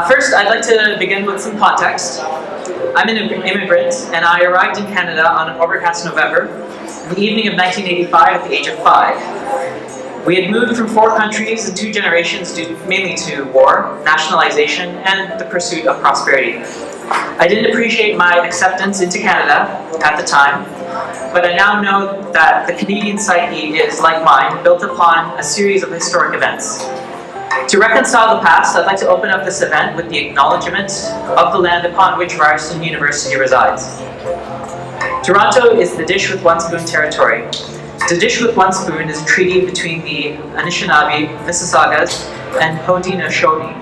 First, I'd like to begin with some context. I'm an immigrant, and I arrived in Canada on an overcast November, in the evening of 1985 at the age of 5. We had moved from 4 countries in 2 generations due mainly to war, nationalization, and the pursuit of prosperity. I didn't appreciate my acceptance into Canada at the time, but I now know that the Canadian psyche is, like mine, built upon a series of historic events. To reconcile the past, I'd like to open up this event with the acknowledgement of the land upon which Ryerson University resides. Toronto is the Dish with One Spoon territory. The Dish with One Spoon is a treaty between the Anishinaabe, Mississaugas, and Haudenosaunee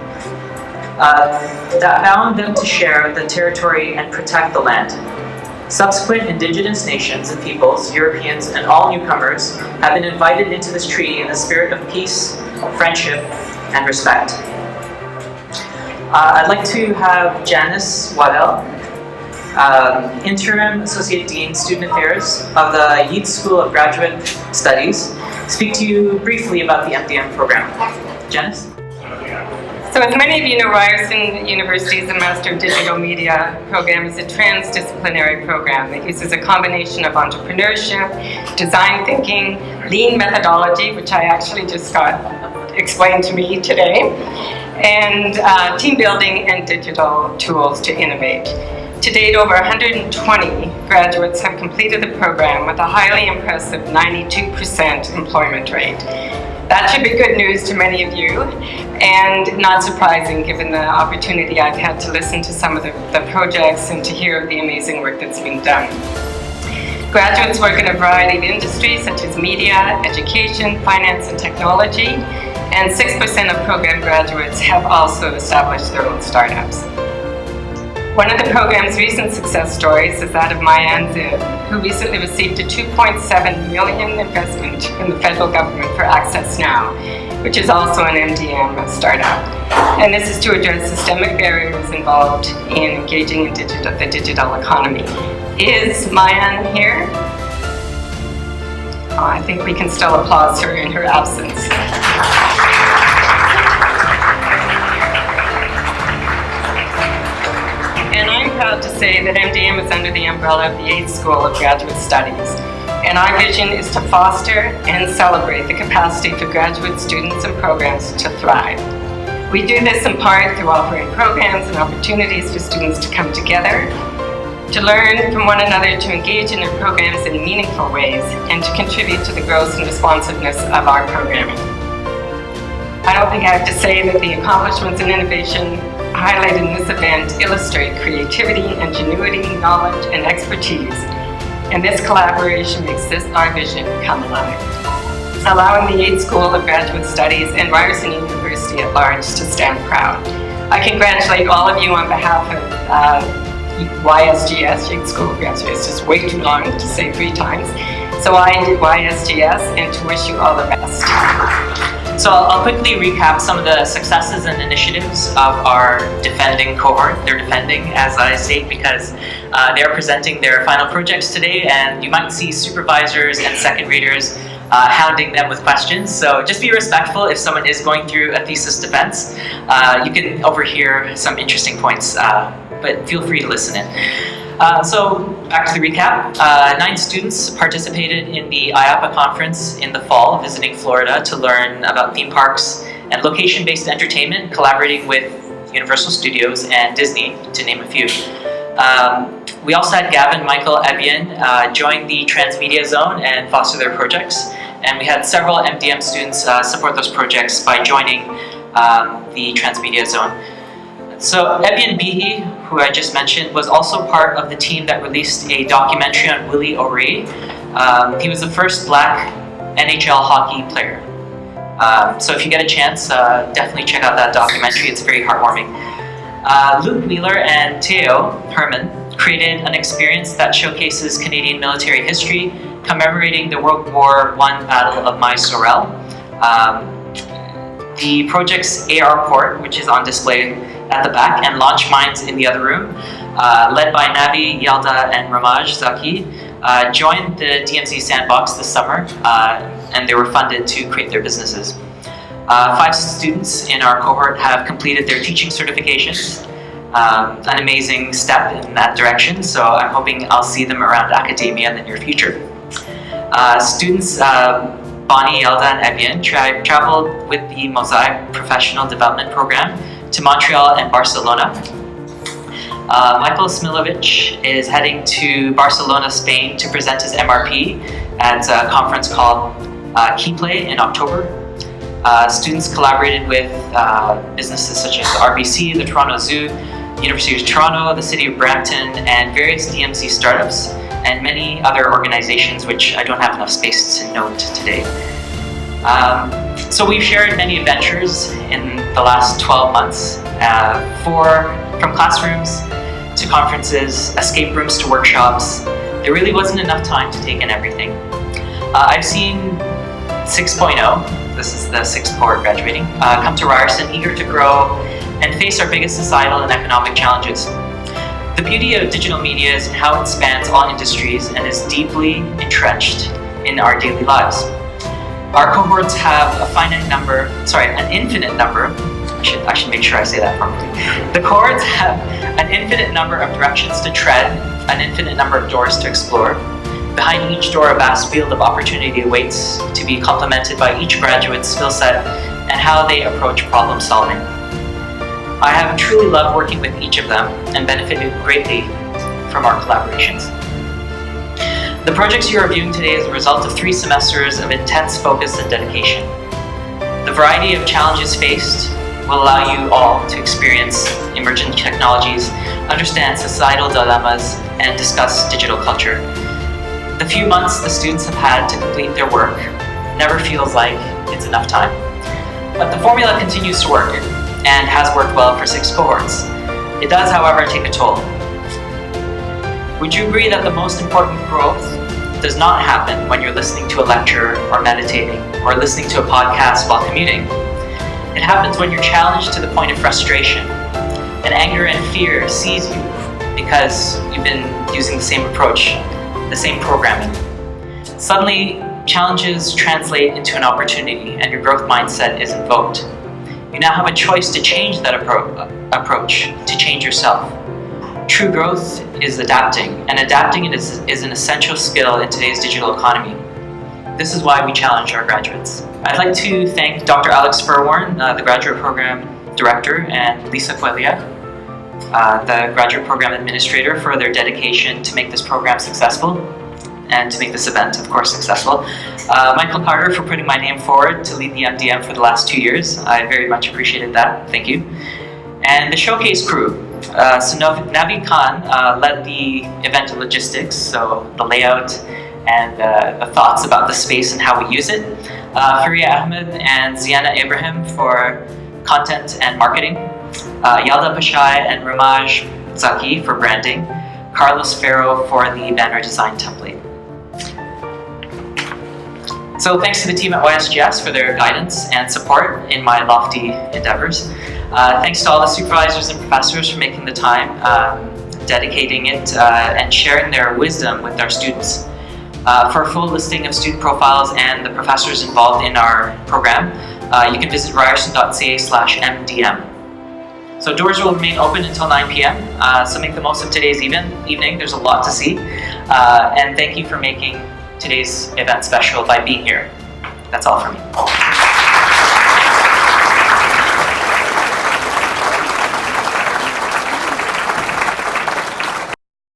that bound them to share the territory and protect the land. Subsequent Indigenous nations and peoples, Europeans, and all newcomers have been invited into this treaty in the spirit of peace, friendship, and respect. I'd like to have Janice Waddell, Interim Associate Dean, Student Affairs of the Ajith School of Graduate Studies, speak to you briefly about the MDM program. Janice? So as many of you know, Ryerson University's Master of Digital Media program is a transdisciplinary program that uses a combination of entrepreneurship, design thinking, lean methodology, which I actually just got explained to me today, and team building and digital tools to innovate. To date, over 120 graduates have completed the program with a highly impressive 92% employment rate. That should be good news to many of you, and not surprising given the opportunity I've had to listen to some of the projects and to hear of the amazing work that's been done. Graduates work in a variety of industries such as media, education, finance, and technology, and 6% of program graduates have also established their own startups. One of the program's recent success stories is that of Mayan Zib, who recently received a $2.7 million investment from the federal government for Access Now, which is also an MDM startup. And this is to address systemic barriers involved in engaging in the digital economy. Is Mayan here? Oh, I think we can still applaud her in her absence. And I'm proud to say that MDM is under the umbrella of the Ajith School of Graduate Studies. And our vision is to foster and celebrate the capacity for graduate students and programs to thrive. We do this in part through offering programs and opportunities for students to come together, to learn from one another, to engage in their programs in meaningful ways, and to contribute to the growth and responsiveness of our programming. I don't think I have to say that the accomplishments and innovation highlighted in this event illustrate creativity, ingenuity, knowledge, and expertise. And this collaboration makes our vision come alive, allowing the Ajith School of Graduate Studies and Ryerson University at large to stand proud. I congratulate all of you on behalf of YSGS, Ajith School of Graduate Studies. It's just way too long to say 3 times. So I did YSGS, and to wish you all the best. So I'll quickly recap some of the successes and initiatives of our defending cohort. They're defending, as I say, because they're presenting their final projects today, and you might see supervisors and second readers hounding them with questions. So just be respectful if someone is going through a thesis defense. You can overhear some interesting points, but feel free to listen in. So back to the recap. 9 students participated in the IAPA conference in the fall, visiting Florida to learn about theme parks and location-based entertainment, collaborating with Universal Studios and Disney, to name a few. We also had Gavin, Michael, Ebian join the Transmedia Zone and foster their projects. And we had several MDM students support those projects by joining the Transmedia Zone. So Ebian Bihi, who I just mentioned, was also part of the team that released a documentary on Willie O'Ree. He was the first Black NHL hockey player. So if you get a chance, definitely check out that documentary. It's very heartwarming. Luke Wheeler and Theo Herman created an experience that showcases Canadian military history, commemorating the World War I Battle of Mai Sorel. The project's AR port, which is on display at the back, and launch mines in the other room, led by Navi, Yalda, and Ramaj Zaki, joined the DMZ Sandbox this summer, and they were funded to create their businesses. 5 students in our cohort have completed their teaching certifications, an amazing step in that direction, so I'm hoping I'll see them around academia in the near future. Students Bonnie, Yelda, and Evian traveled with the Mosaic Professional Development Program to Montreal and Barcelona. Michael Smilovic is heading to Barcelona, Spain to present his MRP at a conference called Play in October. Students collaborated with businesses such as RBC, the Toronto Zoo, University of Toronto, the City of Brampton, and various DMZ startups, and many other organizations which I don't have enough space to note today. So we've shared many adventures in the last 12 months, from classrooms to conferences, escape rooms to workshops. There really wasn't enough time to take in everything. I've seen 6.0, this is the 6th cohort graduating, come to Ryerson eager to grow and face our biggest societal and economic challenges. The beauty of digital media is how it spans all industries and is deeply entrenched in our daily lives. Our cohorts have an infinite number. I should make sure I say that properly. The cohorts have an infinite number of directions to tread, an infinite number of doors to explore. Behind each door, a vast field of opportunity awaits to be complemented by each graduate's skill set and how they approach problem solving. I have truly loved working with each of them and benefited greatly from our collaborations. The projects you are viewing today is a result of 3 semesters of intense focus and dedication. The variety of challenges faced will allow you all to experience emerging technologies, understand societal dilemmas, and discuss digital culture. The few months the students have had to complete their work never feels like it's enough time. But the formula continues to work and has worked well for 6 cohorts. It does, however, take a toll. Would you agree that the most important growth does not happen when you're listening to a lecture or meditating or listening to a podcast while commuting? It happens when you're challenged to the point of frustration and anger and fear seize you because you've been using the same approach, the same programming. Suddenly, challenges translate into an opportunity and your growth mindset is invoked. You now have a choice to change that approach, to change yourself. True growth is adapting, and adapting is an essential skill in today's digital economy. This is why we challenge our graduates. I'd like to thank Dr. Alex Furwarn, the Graduate Program Director, and Lisa Coelia, the Graduate Program Administrator, for their dedication to make this program successful and to make this event, of course, successful. Michael Carter for putting my name forward to lead the MDM for the last 2 years. I very much appreciated that. Thank you. And the showcase crew. So Navid Khan led the event logistics, so the layout and the thoughts about the space and how we use it. Faria Ahmed and Ziana Ibrahim for content and marketing. Yalda Pashai and Ramaj Zaki for branding. Carlos Ferro for the banner design template. So thanks to the team at YSGS for their guidance and support in my lofty endeavors. Thanks to all the supervisors and professors for making the time, dedicating it, and sharing their wisdom with our students. For a full listing of student profiles and the professors involved in our program, you can visit ryerson.ca/MDM. So doors will remain open until 9 p.m., so make the most of today's evening. There's a lot to see. And thank you for making today's event special by being here. That's all for me.